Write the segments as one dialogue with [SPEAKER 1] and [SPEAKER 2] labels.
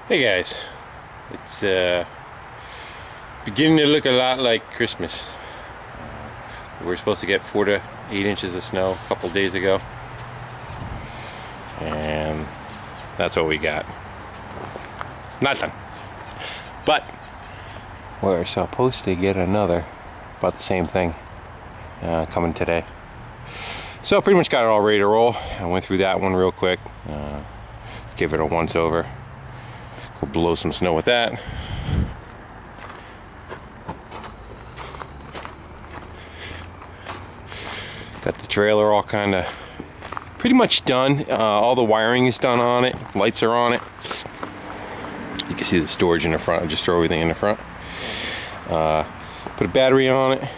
[SPEAKER 1] Hey guys, it's beginning to look a lot like Christmas. We were supposed to get 4 to 8 inches of snow a couple days ago, and that's what we got. Not done, but we're supposed to get another about the same thing coming today. So pretty much got it all ready to roll. I went through that one real quick, give it a once over. Go blow some snow with that. Got the trailer all kind of pretty much done. All the wiring is done on it. Lights are on it. You can see the storage in the front. I just throw everything in the front. Put a battery on it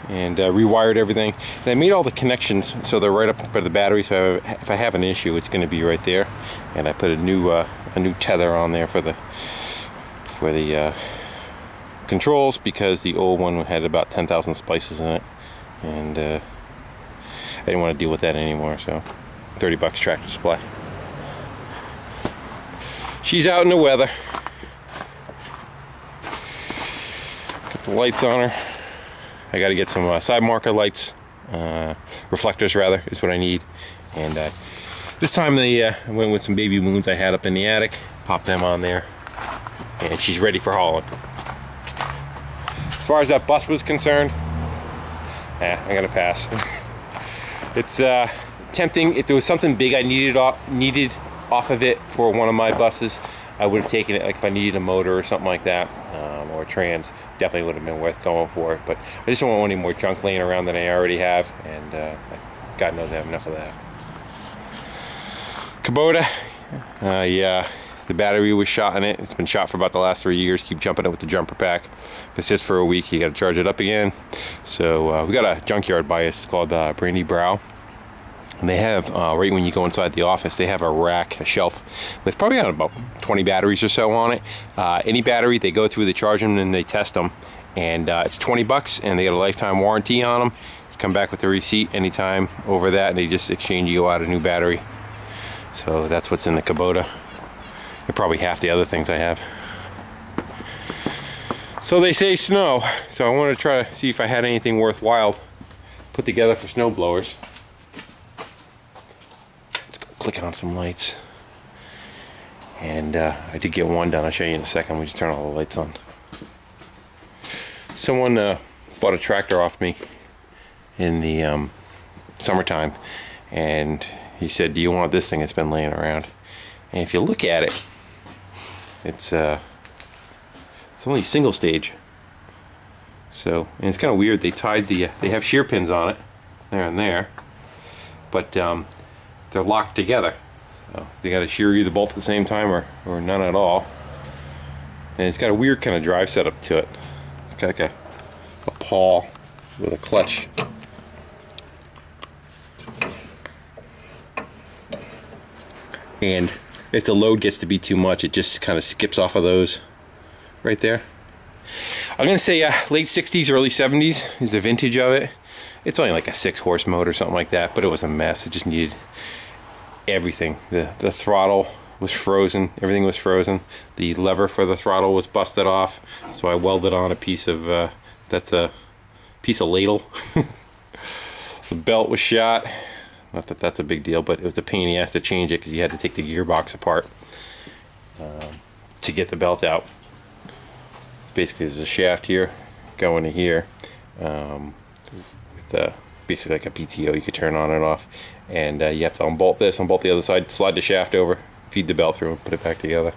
[SPEAKER 1] and rewired everything. And I made all the connections so they're right up by the battery. So if I have an issue, it's going to be right there. And I put a new tether on there for the controls, because the old one had about 10,000 splices in it, and I didn't want to deal with that anymore. So $30 Tractor Supply. She's out in the weather. Got the lights on her. I got to get some side marker lights, reflectors rather, is what I need. And this time I went with some baby moons I had up in the attic, popped them on there, and she's ready for hauling. As far as that bus was concerned, I'm gonna pass. It's tempting. If there was something big I needed off of it for one of my buses, I would have taken it. Like if I needed a motor or something like that, or a trans, definitely would have been worth going for it. But I just don't want any more junk laying around than I already have, and God knows I have enough of that. Kubota, yeah, the battery was shot in it. It's been shot for about the last 3 years. Keep jumping it with the jumper pack. If it sits for a week, you got to charge it up again. So we got a junkyard by us called Brandy Brow. And they have, right when you go inside the office, they have a rack, a shelf, with probably about 20 batteries or so on it. Any battery, they go through, they charge them, and they test them. And it's $20, and they got a lifetime warranty on them. You come back with a receipt anytime over that, and they just exchange you out a new battery. So that's what's in the Kubota. And probably half the other things I have. So they say snow. So I wanted to try to see if I had anything worthwhile put together for snow blowers. Let's go click on some lights. And I did get one done. I'll show you in a second. We just turn all the lights on. Someone bought a tractor off me in the summertime, and he said, "Do you want this thing that's been laying around?" And if you look at it, it's only single stage. So, and it's kind of weird. They tied the they have shear pins on it, there and there, but they're locked together. So they got to shear either both at the same time or none at all. And it's got a weird kind of drive setup to it. It's got like a pawl with a clutch. And if the load gets to be too much, it just kind of skips off of those right there. I'm gonna say late 60s, early 70s is the vintage of it. It's only like a 6-horse motor or something like that, but it was a mess. It just needed everything. The throttle was frozen. Everything was frozen. The lever for the throttle was busted off, so I welded on a piece of that's a piece of ladle. The belt was shot. Not that that's a big deal, but it was a pain in the ass to change it, because you had to take the gearbox apart to get the belt out. Basically, there's a shaft here going to here, with basically like a PTO you could turn on and off, and you have to unbolt this, unbolt the other side, slide the shaft over, feed the belt through, and put it back together.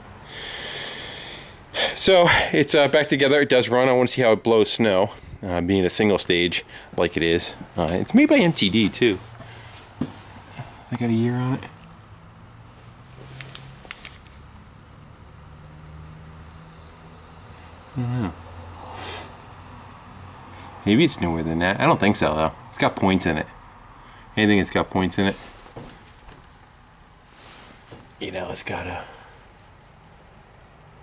[SPEAKER 1] So it's back together. It does run. I want to see how it blows snow, being a single stage like it is. It's made by MTD too. I got a year on it. I don't know. Maybe it's newer than that. I don't think so though. It's got points in it. Anything that's got points in it, you know, it's got a.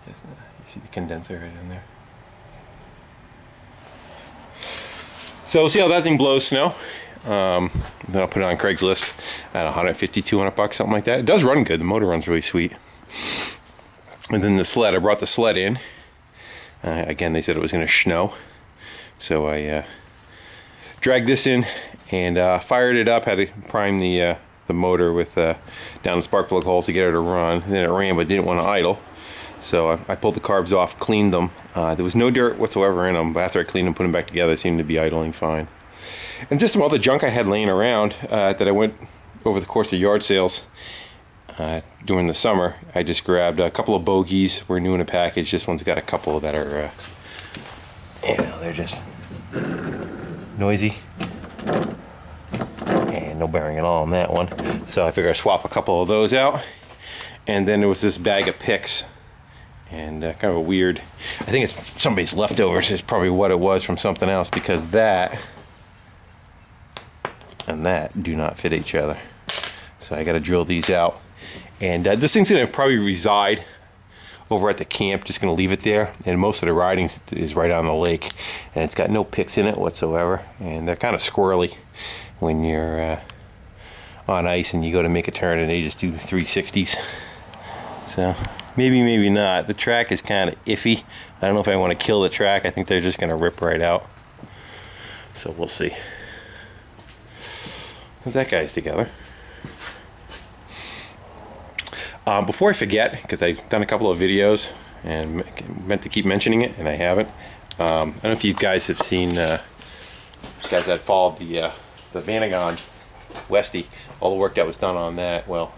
[SPEAKER 1] You see the condenser right in there. So we'll see how that thing blows snow. Then I'll put it on Craigslist at $150, $200, something like that. It does run good. The motor runs really sweet. And then the sled, I brought the sled in. Again, they said it was going to snow. So I dragged this in and fired it up, had to prime the motor with down the spark plug holes to get it to run. And then it ran but didn't want to idle. So I pulled the carbs off, cleaned them. There was no dirt whatsoever in them, but after I cleaned them, put them back together, they seemed to be idling fine. And just some other junk I had laying around that I went over the course of yard sales during the summer. I just grabbed a couple of bogies. We're new in a package. This one's got a couple that are, you know, they're just noisy. And no bearing at all on that one. So I figured I'd swap a couple of those out. And then there was this bag of picks. And kind of a weird, I think it's somebody's leftovers is probably what it was from something else, because that and that do not fit each other. So I got to drill these out. And this thing's going to probably reside over at the camp, just going to leave it there. And most of the riding is right on the lake. And it's got no picks in it whatsoever. And they're kind of squirrely when you're on ice and you go to make a turn and they just do 360s. So maybe, maybe not. The track is kind of iffy. I don't know if I want to kill the track. I think they're just going to rip right out. So we'll see. That guy's together. Before I forget, because I've done a couple of videos and meant to keep mentioning it, and I haven't. I don't know if you guys have seen, guys that followed the Vanagon Westie, all the work that was done on that. Well,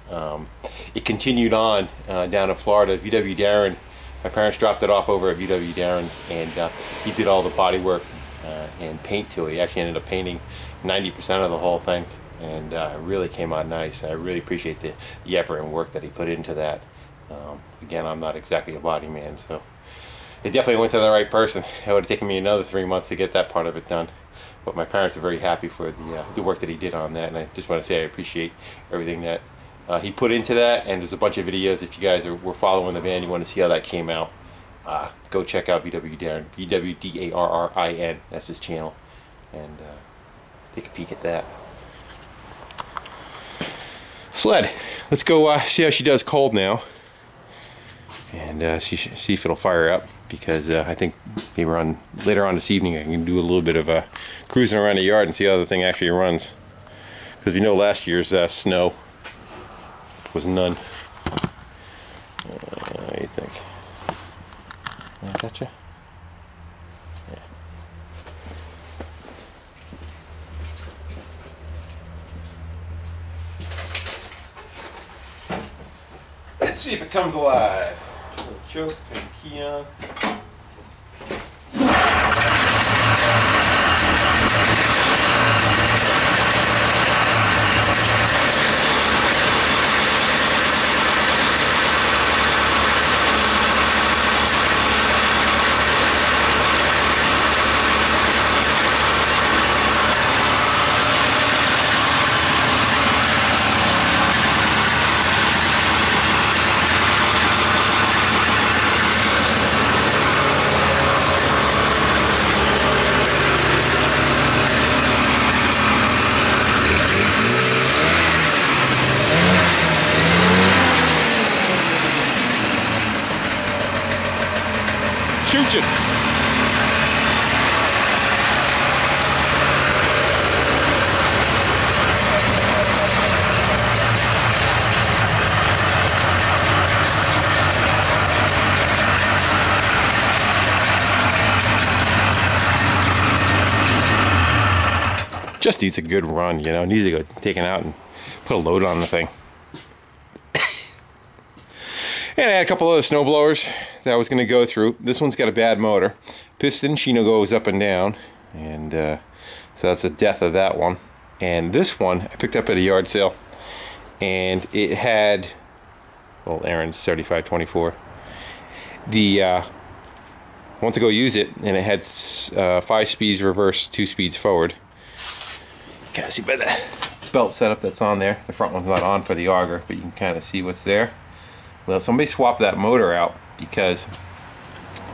[SPEAKER 1] it continued on down in Florida. VW Darren, my parents dropped it off over at VW Darren's, and he did all the body work and paint to it. He actually ended up painting 90% of the whole thing. And it really came out nice. I really appreciate the effort and work that he put into that. Again, I'm not exactly a body man, so it definitely went to the right person. It would have taken me another 3 months to get that part of it done. But my parents are very happy for the work that he did on that, and I just want to say I appreciate everything that he put into that. And there's a bunch of videos. If you guys were following the van, you want to see how that came out, go check out VW Darren, VWDARRIN. That's his channel, and take a peek at that. Sled. Let's go see how she does cold now, and see if it'll fire up, because I think maybe later on this evening I can do a little bit of cruising around the yard and see how the thing actually runs, because we know last year's snow was none. What do you think? I gotcha. Yeah. Let's see if it comes alive. A little choke and key on. Shoot it. Just needs a good run, you know. It needs to go taken out and put a load on the thing. And I had a couple of snow blowers that I was going to go through. This one's got a bad motor. Piston, Shino goes up and down. And so that's the death of that one. And this one I picked up at a yard sale. And it had, well, Aaron's 3524. Went to go use it, and it had 5 speeds reverse, 2 speeds forward. Kind of see by the belt setup that's on there. The front one's not on for the auger, but you can kind of see what's there. Well, somebody swapped that motor out, because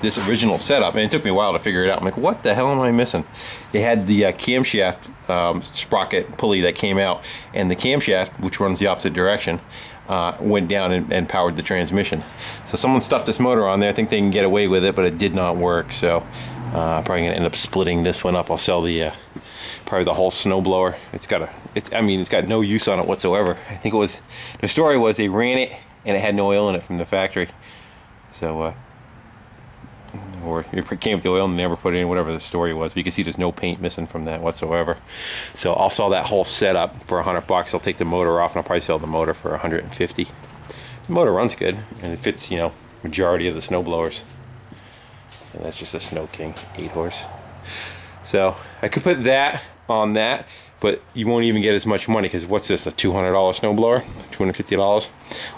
[SPEAKER 1] this original setup, and it took me a while to figure it out. I'm like, what the hell am I missing? It had the camshaft sprocket pulley that came out, and the camshaft, which runs the opposite direction, went down and powered the transmission. So someone stuffed this motor on there. I think they can get away with it, but it did not work. So probably gonna end up splitting this one up. I'll sell the probably the whole snowblower. It's got no use on it whatsoever. I think it was, the story was they ran it and it had no oil in it from the factory. So or it came with the oil and they never put it in, whatever the story was. But you can see there's no paint missing from that whatsoever. So I'll sell that whole setup for $100. I'll take the motor off and I'll probably sell the motor for 150. The motor runs good and it fits, you know, majority of the snow blowers. And that's just a Snow King 8-horse. So I could put that on that, but you won't even get as much money, because what's this, a $200 snowblower, $250?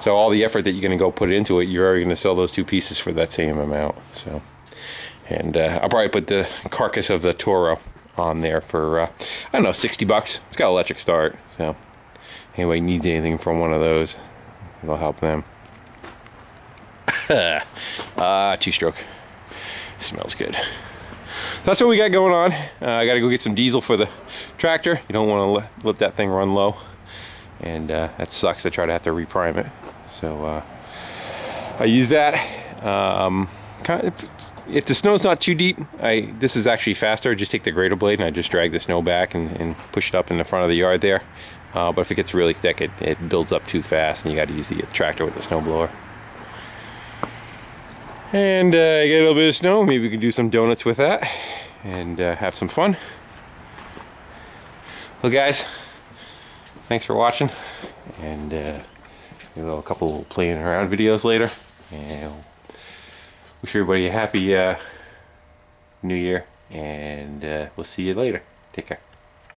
[SPEAKER 1] So all the effort that you're going to go put into it, you're already going to sell those two pieces for that same amount. So, and I'll probably put the carcass of the Toro on there for I don't know, $60. It's got electric start, so anybody needs anything from one of those, it'll help them. Two-stroke smells good. That's what we got going on. I gotta go get some diesel for the tractor. You don't want to let that thing run low, and that sucks. I try to have to reprime it, so I use that. If the snow's not too deep, this is actually faster. I just take the grader blade and I just drag the snow back and push it up in the front of the yard there. But if it gets really thick, it builds up too fast, and you got to use the tractor with the snowblower. And get a little bit of snow. Maybe we can do some donuts with that and have some fun. Well, guys, thanks for watching, and we'll have a couple playing around videos later. And wish everybody a happy New Year, and we'll see you later. Take care.